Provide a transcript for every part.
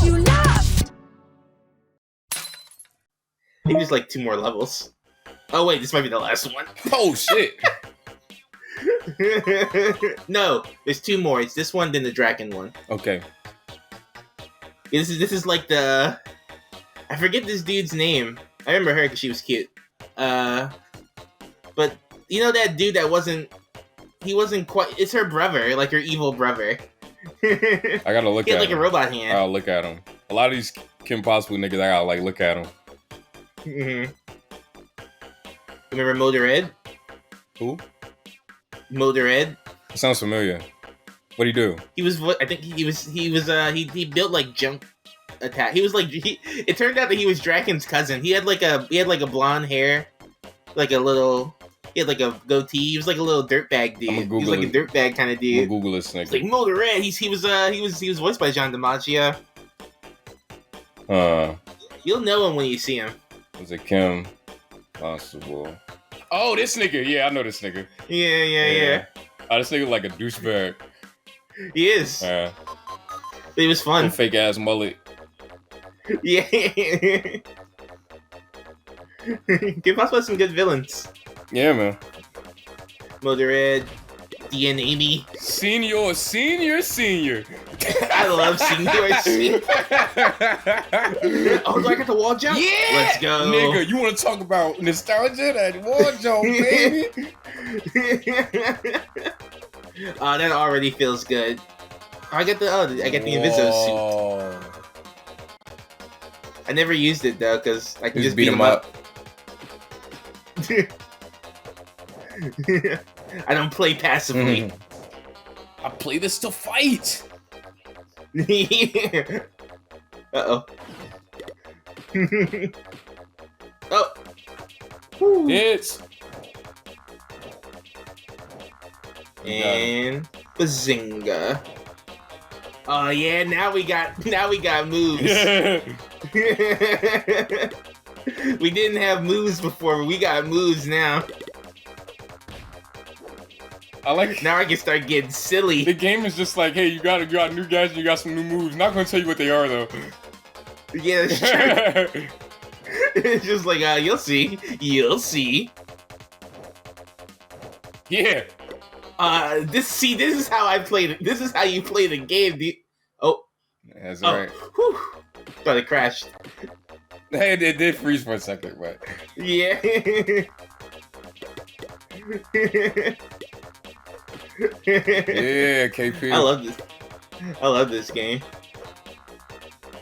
You laughed. I think there's like 2 more levels. Oh wait, this might be the last one. Oh shit! No, there's 2 more. It's this one, then the Drakken one. Okay. This is like the, I forget this dude's name. I remember her because she was cute. But you know that dude that wasn't quite. It's her brother, like her evil brother. I gotta look He had at like him. a robot hand. I'll look at him. A lot of these Kim Possible niggas, I gotta like look at them. Mm-hmm. Remember Motor Ed? Who? Motor Ed. Sounds familiar. What'd he do? He was. I think he built like junk attack. He was like. It turned out that he was Drakken's cousin. He had like a blonde hair, like a little. He had like a goatee. He was like a little dirtbag dude. He was like a dirtbag kind of I'm dude. gonna Google this nigga. It's like Motor Ed. He was voiced by John DiMaggio. You'll know him when you see him. Was it Kim Possible? Oh, this nigga. Yeah, I know this nigga. Yeah. Oh, this nigga like a douchebag. He is. It was fun. Fake ass mullet. Yeah. Give us some good villains. Yeah, man. Motor Ed, Dean Amy. Senior. I love Senior. Oh, do I get the wall jump? Yeah! Let's go. Nigga, you want to talk about nostalgia? That wall jump, baby. Oh, that already feels good. I get the Inviso suit. I never used it though, because I can just beat him up. I don't play passively. I play this to fight. Uh-oh. Oh. It's and bazinga. Oh yeah, now we got moves. We didn't have moves before, but we got moves now. I like. Now I can start getting silly. The game is just like, hey, you got new guys, you got some new moves. Not gonna tell you what they are though. Yeah, that's true. It's just like, you'll see. Yeah. This is how I played it. This is how you play the game, dude. Oh. That's right. Whew. Thought it crashed. Hey, it did freeze for a second, but. Yeah. Yeah, KP. I love this game.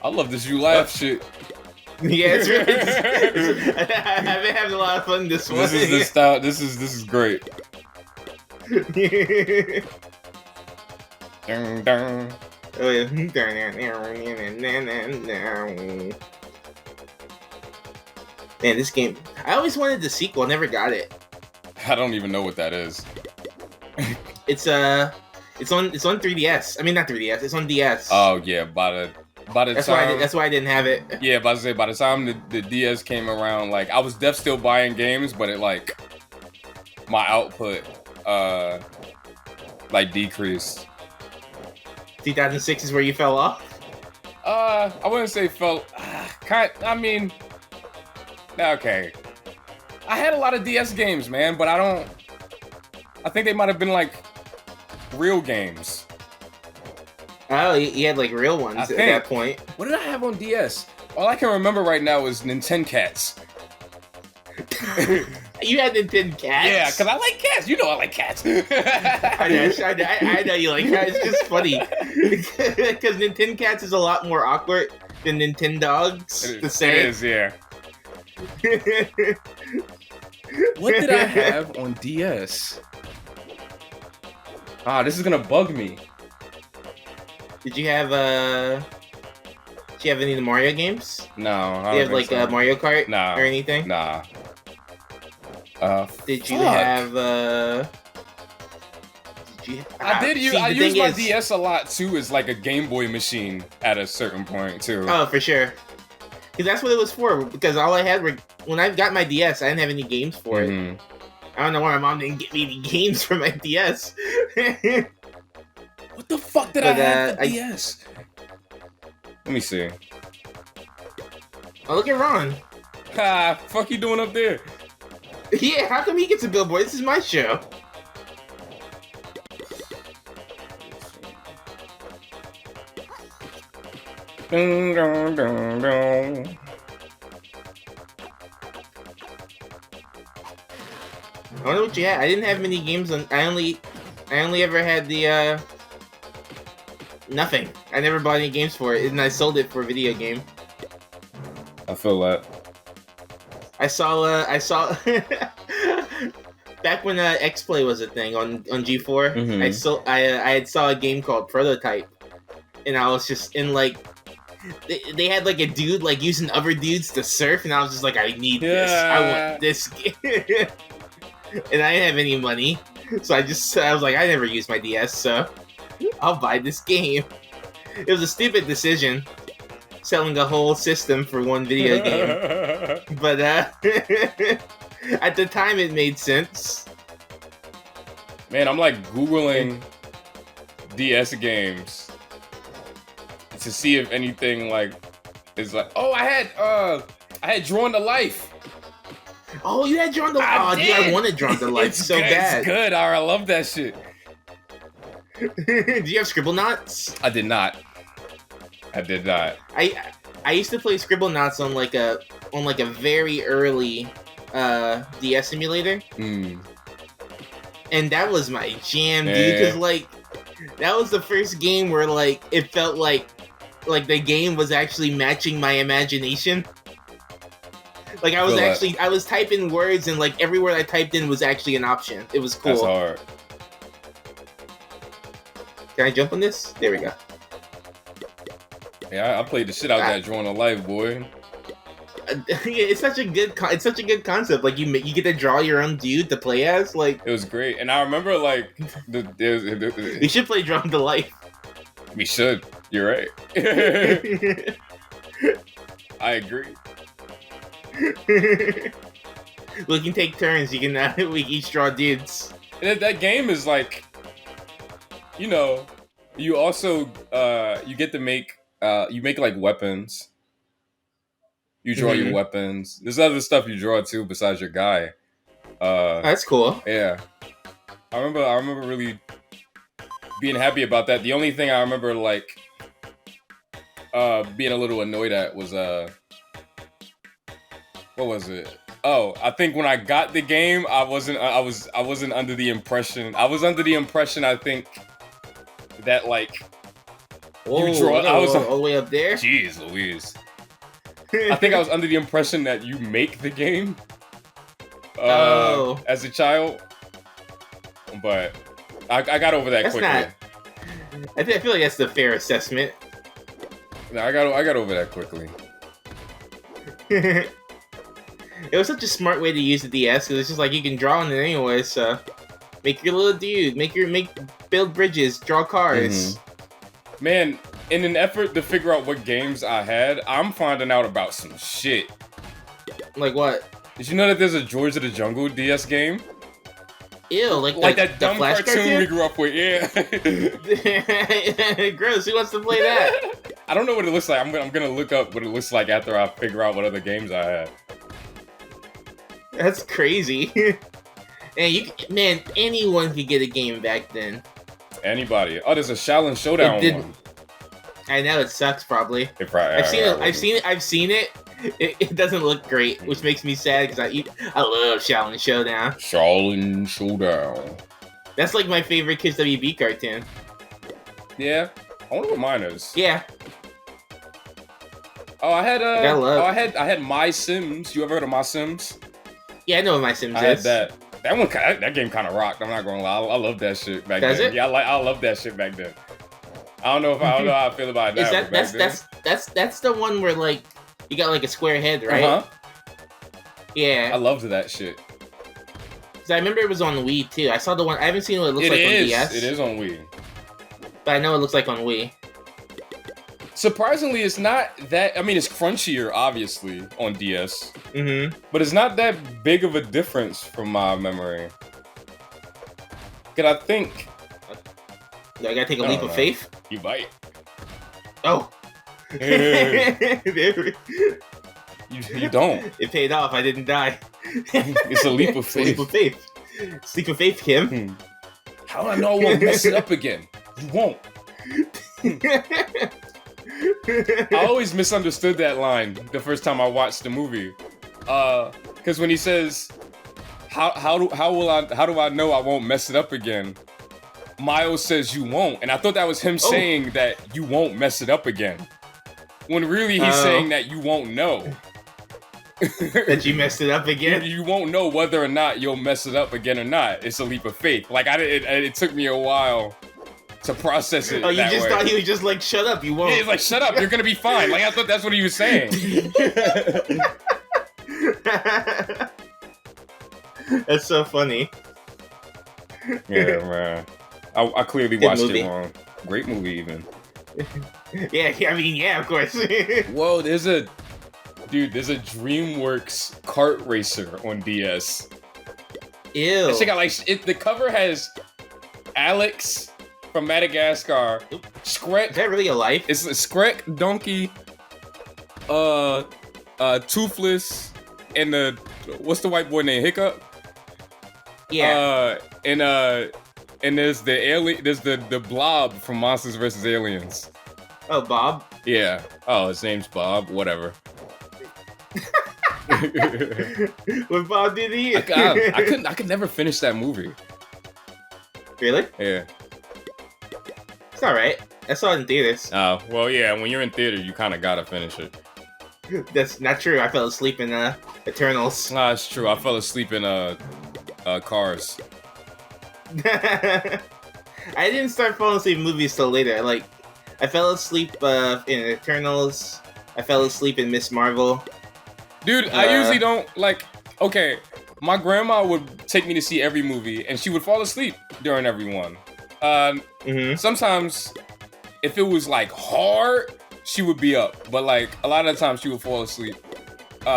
I love this you laugh shit. Yeah, it's really. I've been having a lot of fun this one. This is the style. This is great. Dun, dun. Oh, yeah. Man, this game. I always wanted the sequel. Never got it. I don't even know what that is. It's on 3DS. I mean, not 3DS. It's on DS. Oh yeah, by the that's time. that's why I didn't have it. Yeah, by the time the DS came around, like I was still buying games, but it like my output like decreased. 2006 is where you fell off. I wouldn't say fell. I mean, okay. I had a lot of DS games, man, but I think they might have been like real games. Oh, you had like real ones at that point. What did I have on DS? All I can remember right now is Nintendo Cats. You had Nintendo Cats? Yeah, because I like cats. You know I like cats. I know you like cats. It's just funny. Because Nintendo Cats is a lot more awkward than Nintendo Dogs to say. It is, yeah. What did I have on DS? This is gonna bug me. Did you have any of the Mario games? No. Do you have like Mario Kart? Nah. Or anything? Nah. Did you have I used my DS a lot too as like a Game Boy machine at a certain point too. Oh, for sure. Because that's what it was for. Because all I had were, when I got my DS, I didn't have any games for it. I don't know why my mom didn't get me any games for my DS. fuck did I But, have for DS? Let me see. Oh, look at Ron. Ha! Fuck you doing up there? Yeah, how come he gets a billboard? This is my show. Dun, dun, dun, dun. I don't know what you had. I didn't have many games on. I only ever had the nothing. I never bought any games for it, and I sold it for a video game. I feel that. I saw back when X-Play was a thing on G4. Mhm. I had saw a game called Prototype, and I was just in like they had like a dude like using other dudes to surf, and I was just like, I need this. I want this game. And I didn't have any money, so I was like, I never used my DS, so I'll buy this game. It was a stupid decision, selling a whole system for one video game. But at the time, it made sense. Man, I'm like Googling DS games to see if anything like is like. Oh, I had Drawn to Life. Oh, you had Drawn to Life. Oh, dude, I wanted Drawn to Life It's so good, bad. It's good. I love that shit. Do you have Scribblenauts? I did not. I used to play Scribblenauts on like a very early DS emulator. And that was my jam, dude. Because like that was the first game where like it felt like the game was actually matching my imagination. Like I was typing words, and like every word I typed in was actually an option. It was cool. That's hard. Can I jump on this? There we go. Yeah, I played the shit out of that Drawn to Life, boy. Yeah, it's such a good concept. Like you get to draw your own dude to play as. Like It was great, and I remember like we should play Drawn to Life. We should. You're right. I agree. We can take turns. You can we each draw dudes. And that game is like, you know, you also you get to make you make like weapons. You draw your weapons. There's other stuff you draw too besides your guy. That's cool. Yeah, I remember really being happy about that. The only thing I remember like being a little annoyed at was what was it? Oh, I think when I got the game, I wasn't under the impression. I was under the impression, I think, that like you draw. I was all the way up there. Jeez Louise. I think I was under the impression that you make the game as a child, but I got over that quickly. I feel like that's the fair assessment. No, I got over that quickly. It was such a smart way to use the DS because it's just like you can draw on it anyway. So make your little dude, build bridges, draw cars. Man, in an effort to figure out what games I had, I'm finding out about some shit. Like what? Did you know that there's a George of the Jungle DS game? Ew, like that dumb cartoon we grew up with. Yeah. Gross. Who wants to play that? I don't know what it looks like. I'm gonna look up what it looks like after I figure out what other games I had. That's crazy. And anyone could get a game back then. Anybody. Oh, there's a Shaolin Showdown one. I know, it sucks probably. I've seen it. It doesn't look great, which makes me sad because I love Shaolin Showdown. Shaolin Showdown. That's like my favorite Kids WB cartoon. Yeah. I wonder what mine is. Yeah. Oh, I had My Sims. You ever heard of My Sims? Yeah, I know what My Sims is. I had that. That game kind of rocked. I'm not gonna lie. I love that shit back then. Does it? Yeah, I love that shit back then. I don't know how I feel about that. That's the one where like you got like a square head, right? Uh-huh. Yeah. I loved that shit. Cause I remember it was on Wii too. I saw the one. I haven't seen what it looks like on DS. It is on Wii. But I know it looks like on Wii. Surprisingly, it's not that. I mean, it's crunchier, obviously, on DS. But it's not that big of a difference from my memory. Cause I think Do I gotta take a I leap don't of know. faith? You bite. Oh. you don't. It paid off. I didn't die. It's a leap of It's a leap faith. of faith. Leap of faith, Kim. How do I know I won't mess it up again? You won't. I always misunderstood that line the first time I watched the movie. Because when he says, "How do I know I won't mess it up again?" Miles says you won't, and I thought that was him saying that you won't mess it up again. When really he's saying that you won't know. That you messed it up again? You won't know whether or not you'll mess it up again or not. It's a leap of faith. Like it took me a while to process it. Oh, you that just way. thought he was just like, shut up, you won't. Yeah, he's like, shut up, you're gonna be fine. Like I thought that's what he was saying. That's so funny. Yeah, man. I clearly Good watched movie. it wrong. Great movie, even. Yeah, I mean, yeah, of course. Whoa, there's a DreamWorks kart racer on DS. Ew. And check out, like, the cover has Alex from Madagascar, Is Skrek. that really a life? It's Skrek, Donkey, Toothless, and what's the white boy named Hiccup? Yeah. And there's the alien. There's the Blob from Monsters vs. Aliens. Oh, Bob? Yeah. Oh, his name's Bob. Whatever. What Bob did he? I could never finish that movie. Really? Yeah. It's alright. I saw it in theaters. Oh, well, yeah. When you're in theater, you kind of gotta finish it. That's not true. I fell asleep in Eternals. Nah, it's true. I fell asleep in Cars. I didn't start falling asleep in movies till later. Like, I fell asleep in Eternals. I fell asleep in Miss Marvel. Dude, I usually don't like. Okay, my grandma would take me to see every movie, and she would fall asleep during every one. Sometimes, if it was like hard, she would be up, but like a lot of the time she would fall asleep.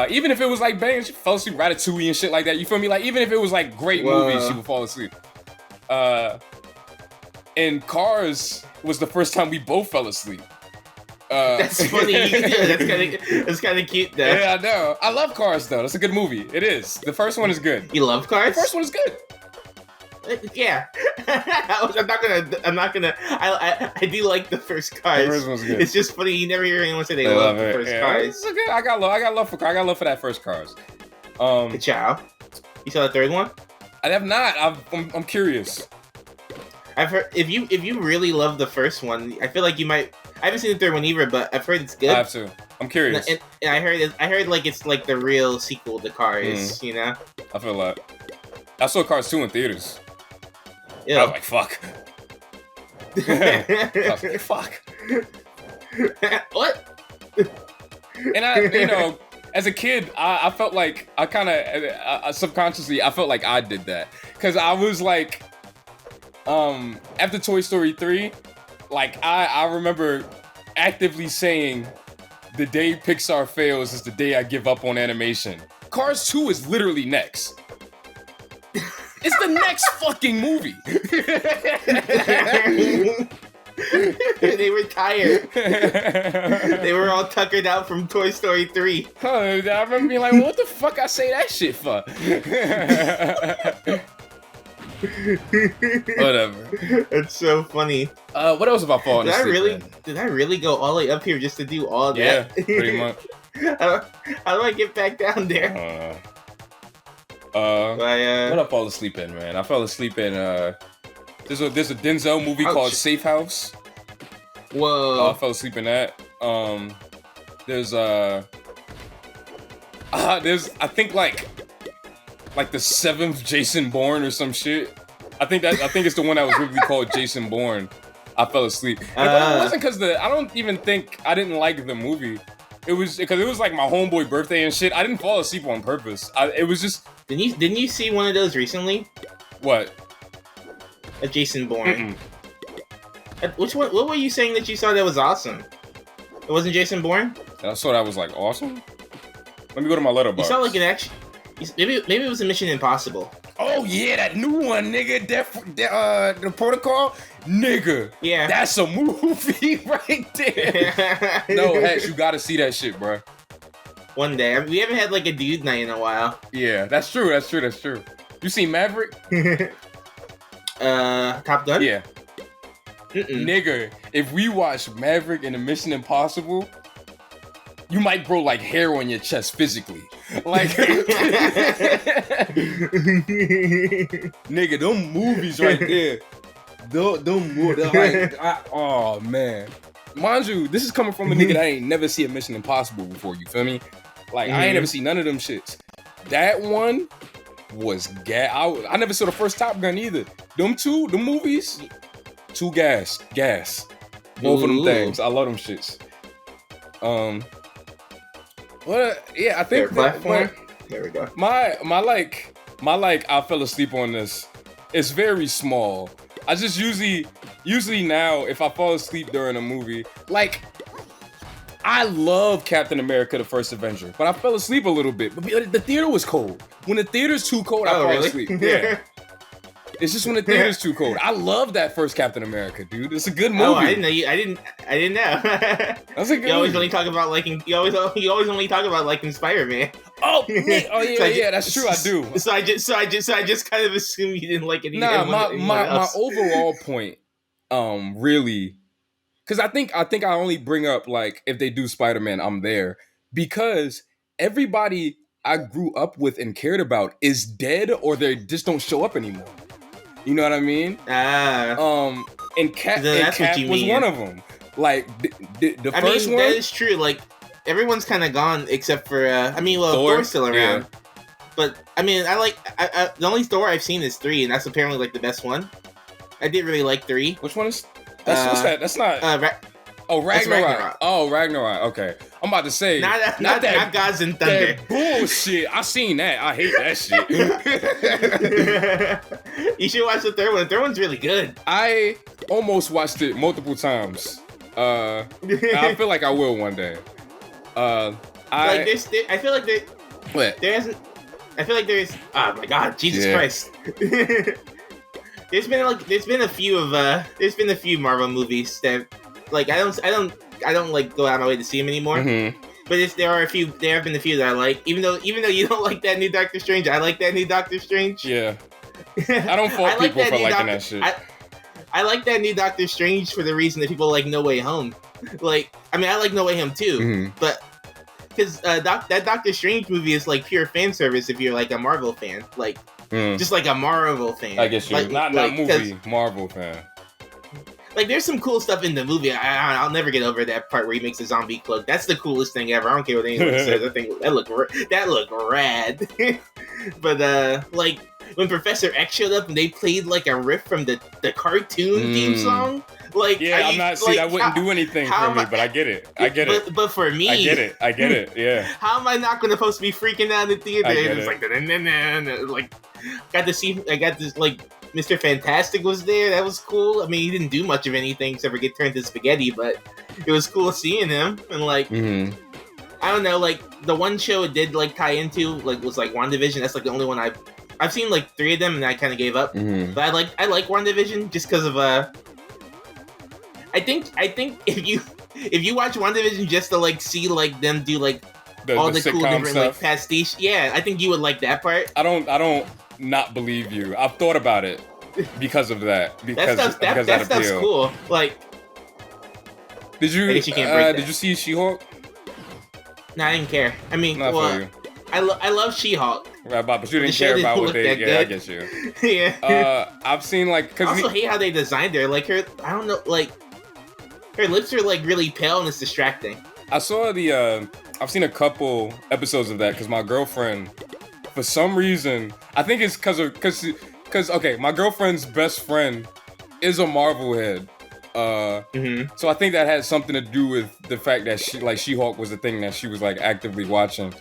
Even if it was like bang, she fell asleep, Ratatouille and shit like that. You feel me? Like even if it was like great movies, she would fall asleep. And Cars was the first time we both fell asleep. That's funny. That's kind of cute, though. Yeah, I know. I love Cars though. That's a good movie. It is. The first one is good. You love Cars? The first one is good. Yeah. I'm not gonna. I do like the first Cars. The first one's good. It's just funny. You never hear anyone say they love the first Cars. It's good. I got love for that first Cars. Good job. You saw the third one? I have not. I'm curious. I've heard if you really love the first one, I feel like you might. I haven't seen the third one either, but I've heard it's good. I have to. I'm curious. And I heard like it's like the real sequel to Cars. You know? I feel like I saw Cars 2 in theaters. Yeah. I was like, fuck. I was like, fuck. What? And as a kid, I felt like I kind of subconsciously I felt like I did that because I was like, after Toy Story 3, like I remember actively saying, the day Pixar fails is the day I give up on animation. Cars 2 is literally next. It's the next fucking movie. They were tired. They were all tuckered out from Toy Story 3. I remember being like, what the fuck I say that shit for? Whatever. That's so funny. What else have I fallen asleep Did I really go all the way up here just to do all that? Yeah, pretty much. How do I get back down there? What I fall asleep in, man? I fell asleep in there's a Denzel movie called Safe House. Whoa. I fell asleep in that. There's I think like the 7th Jason Bourne or some shit. I think it's the one that was really called Jason Bourne. I fell asleep. But it wasn't because I don't even think I didn't like the movie. It was because it was like my homeboy birthday and shit. I didn't fall asleep on purpose. It was just. Didn't you see one of those recently? What? A Jason Bourne. Which one? What were you saying that you saw that was awesome? It wasn't Jason Bourne? I saw that was like awesome. Let me go to my letterbox. You saw like an action. Maybe it was a Mission Impossible. Oh Oh yeah, that new one, nigga. The Protocol, nigga. Yeah. That's a movie right there. No, Hex, you gotta see that shit, bro. One day. We haven't had like a dude night in a while. Yeah, that's true. You seen Maverick? Top Gun? Yeah. Nigga, if we watch Maverick and the Mission Impossible, you might grow like hair on your chest physically. Like, nigga, them movies right there. Them movies, oh man. Mind you, this is coming from a nigga that ain't never see a Mission Impossible before, you feel me? Like, I ain't never seen none of them shits. That one was I never saw the first Top Gun either. Them movies, too gas. Both of them things. I love them shits. Well, yeah, I think platform. There we go. My I fell asleep on this. It's very small. I just usually now if I fall asleep during a movie, like I love Captain America: The First Avenger, but I fell asleep a little bit. But the theater was cold. When the theater's too cold, I fall asleep. Yeah. It's just when the theater's too cold. I love that first Captain America, dude. It's a good movie. Oh, I didn't know. I didn't know. That's a good. You always only talk about liking. You always only talk about liking Spider-Man. Oh, yeah, that's true. I do. So I just kind of assume you didn't like it. Nah, my overall point, really, because I think I only bring up like if they do Spider-Man, I'm there because everybody I grew up with and cared about is dead or they just don't show up anymore. You know what I mean? And Cap was one of them. Like the first one. That is true. Like everyone's kind of gone except for Thor's still around. Yeah. But I mean, I the only Thor I've seen is 3, and that's apparently like the best one. I did really like 3. Which one is? What's that? That's not. Ragnarok. Oh, Ragnarok. Okay, I'm about to say not Gods and Thunder. That bullshit. I seen that. I hate that shit. You should watch the third one. The third one's really good. I almost watched it multiple times. I feel like I will one day. I feel like there. What? There hasn't. I feel like there's. Oh my God, Jesus Christ. There's been a few Marvel movies that. Like I don't like go out of my way to see them anymore. Mm-hmm. But there have been a few that I like. Even though you don't like that new Doctor Strange, I like that new Doctor Strange. Yeah. I don't fault people for liking that shit. I like that new Doctor Strange for the reason that people like No Way Home. Like, I mean, I like No Way Home too, but because that Doctor Strange movie is like pure fan service if you're like a Marvel fan, like just like a Marvel fan. I guess you're like, not movie Marvel fan. Like, there's some cool stuff in the movie. I'll never get over that part where he makes a zombie cloak. That's the coolest thing ever. I don't care what anyone says. I think that looked rad. But like when Professor X showed up and they played like a riff from the cartoon theme song. Like, I'm not. See, that wouldn't do anything for me, but I get it. But for me, I get it. Yeah. How am I not going to supposed to be freaking out in the theater? It's like I got this like. Mr. Fantastic was there. That was cool. I mean, he didn't do much of anything except for get turned to spaghetti, but it was cool seeing him. And like, I don't know, like the one show it did like tie into like was like WandaVision. That's like the only one I've seen like 3 of them, and I kind of gave up. But I like WandaVision just because of I think if you watch WandaVision just to like see like them do like all the cool different stuff. Like pastiche, yeah, I think you would like that part. I don't not believe you. I've thought about it because of that. That stuff's cool. Like, did you see She-Hulk? No, I didn't care. I mean, I love She-Hulk. Right, but you didn't care about what they. Yeah, I get you. Yeah. I've seen like. I also hate how they designed her. Like her, I don't know. Like her lips are like really pale and it's distracting. I saw I've seen a couple episodes of that because my girlfriend. For some reason, I think it's because okay, my girlfriend's best friend is a Marvel head, so I think that had something to do with the fact that She-Hulk was the thing that she was like actively watching,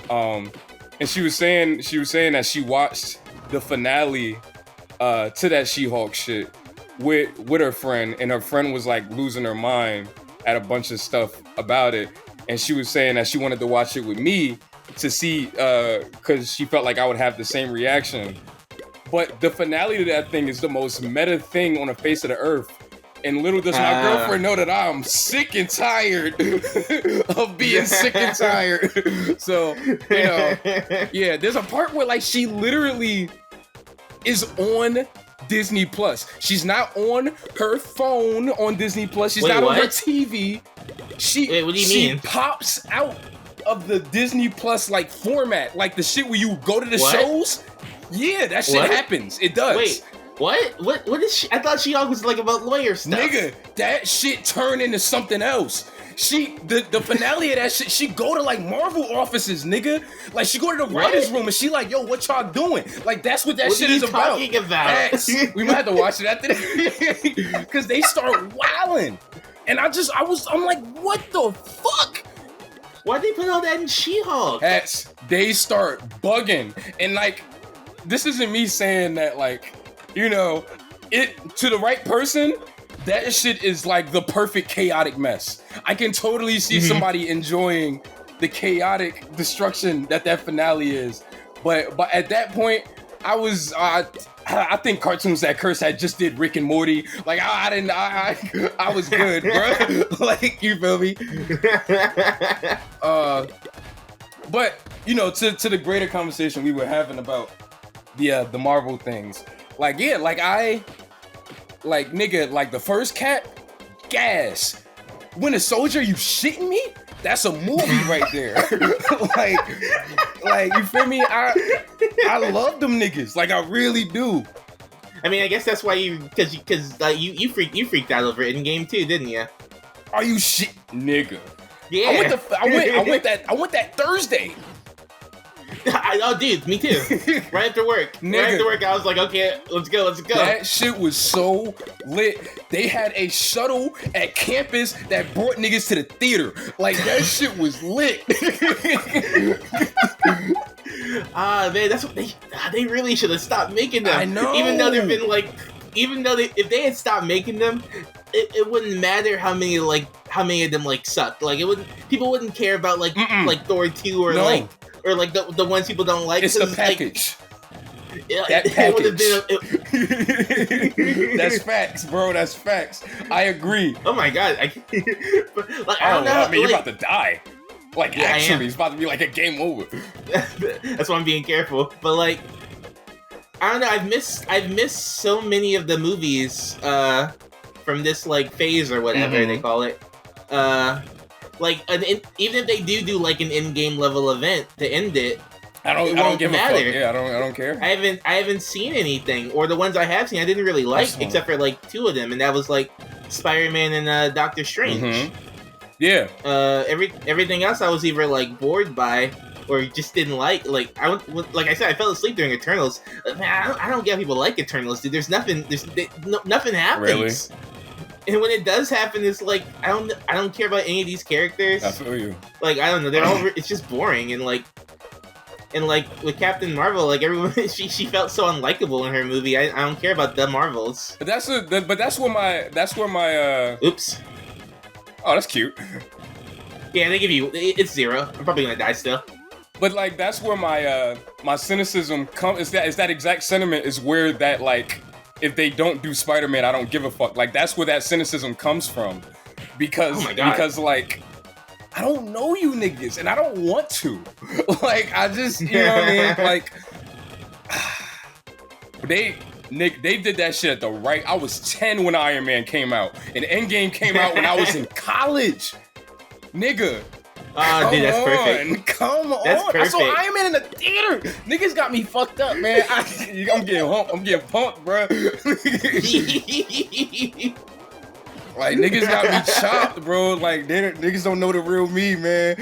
and she was saying that she watched the finale to that She-Hulk shit with her friend, and her friend was like losing her mind at a bunch of stuff about it, and she was saying that she wanted to watch it with me. To see, because she felt like I would have the same reaction, But the finale to that thing is the most meta thing on the face of the earth. And little does my girlfriend know that I'm sick and tired of being sick and tired. So, yeah, there's a part where like she literally is on Disney Plus. She's not on her phone on Disney Plus. She's not on her TV. Wait, what do you mean? She pops out of the Disney Plus like format, like the shit where you go to the shows. Yeah, that shit happens. It does. Wait. What is she? I thought she always was like about lawyer stuff. Nigga, that shit turned into something else. The finale of that shit, she go to like Marvel offices, nigga. Like she go to the writer's room and she like, yo, what y'all doing? Like that's what shit is about. We might have to watch it after that. Cause they start wilding. And I'm like, what the fuck? Why'd they put all that in She-Hulk? They start bugging. And like, this isn't me saying that like, it to the right person, that shit is like the perfect chaotic mess. I can totally see somebody enjoying the chaotic destruction that finale is. But at that point, I think Cartoons That Curse had just did Rick and Morty. Like I was good, bro. Like you feel me? But to the greater conversation we were having about the Marvel things. Like nigga, like the first Cap, gas. Winter Soldier, you shitting me? That's a movie right there. like you feel me? I love them niggas. Like I really do. I mean, I guess that's why you freaked out over Endgame too, didn't you? Are you shit, nigga? Yeah. I went that Thursday. Oh, dude, me too. Right after work. Nigga. Right after work, I was like, okay, let's go. That shit was so lit. They had a shuttle at campus that brought niggas to the theater. Like, that shit was lit. Man, that's what they really should have stopped making them. I know. Even though if they had stopped making them, it wouldn't matter how many of them like sucked. Like people wouldn't care about like Thor 2 or like the ones people don't like. It's the package. Like, that package. That's facts, bro. That's facts. I agree. Oh my god. I don't know. I mean, you're about to die. Like, yeah, actually, it's about to be like a game over. That's why I'm being careful. But like, I don't know. I've missed so many of the movies from this like phase or whatever they call it. Even if they do like an in-game level event to end it, I don't give a fuck. Yeah, I don't care. I haven't seen anything, or the ones I have seen I didn't really like, except for like 2 of them, and that was like Spider-Man and Doctor Strange. Yeah. Everything else I was either like bored by or just didn't like. Like I said, I fell asleep during Eternals. Man, I don't get how people like Eternals, dude. Nothing happens. Really? And when it does happen, it's like I don't care about any of these characters. I feel you. Like I don't know, they're all it's just boring and like with Captain Marvel, like everyone she felt so unlikable in her movie. I don't care about the Marvels. But that's where my oops. Oh, that's cute. Yeah, they give you it's 0. I'm probably gonna die still. But like that's where my cynicism comes. Is that exact sentiment is where that like. If they don't do Spider-Man, I don't give a fuck. Like that's where that cynicism comes from, because like I don't know you niggas, and I don't want to. Like I just you know what I mean. Like they did that shit at the right. I was 10 when Iron Man came out, and Endgame came out when I was in college, nigga. Dude, that's perfect. Come on. Perfect. I saw Iron Man in the theater. Niggas got me fucked up, man. I'm getting pumped, bro. Like, niggas got me chopped, bro. Like, niggas don't know the real me, man.